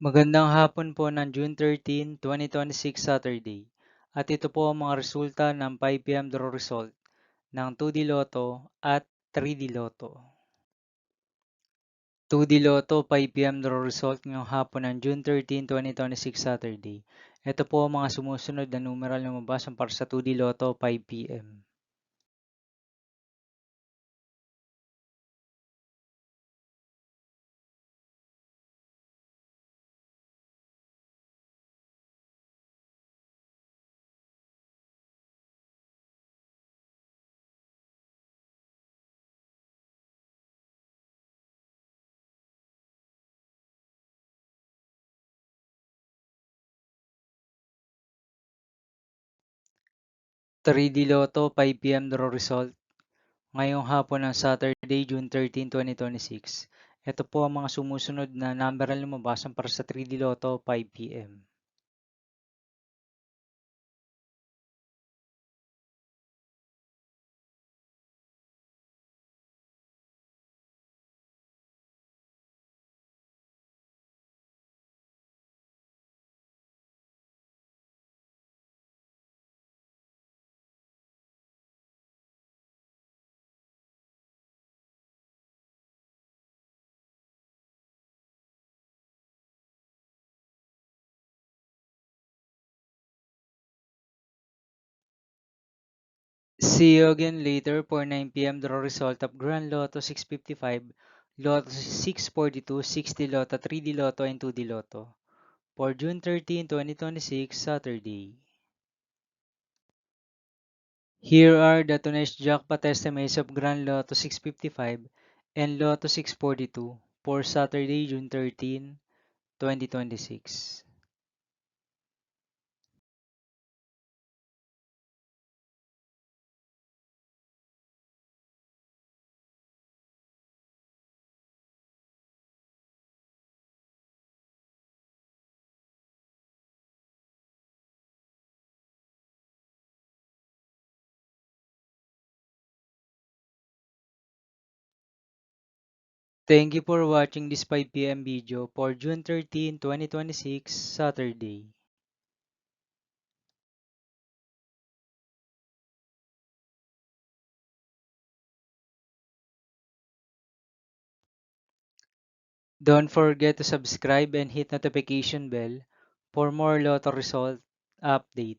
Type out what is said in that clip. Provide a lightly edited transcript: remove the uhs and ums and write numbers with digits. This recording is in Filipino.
Magandang hapon po ng June 13, 2026 Saturday. At ito po ang mga resulta ng 5 p.m. draw result ng 2D Lotto at 3D Lotto. 2D Lotto 5 p.m. draw result ngayong hapon ng June 13, 2026 Saturday. Ito po ang mga sumusunod na numeral na lumabas para sa 2D Lotto 5 p.m. 3D Lotto 5 p.m. draw result ngayong hapon ng Saturday, June 13, 2026. Ito po ang mga sumusunod na number na lumabas para sa 3D Lotto 5 p.m. 'See you again later for 9 p.m. draw result of Grand Lotto 655, Lotto 642, 60 Lotto, 3D Lotto, and 2D Lotto for June 13, 2026, Saturday. Here are the tonight's jackpot estimates of Grand Lotto 655 and Lotto 642 for Saturday, June 13, 2026. Thank you for watching this 5 p.m. video for June 13, 2026, Saturday. Don't forget to subscribe and hit notification bell for more Lotto result update.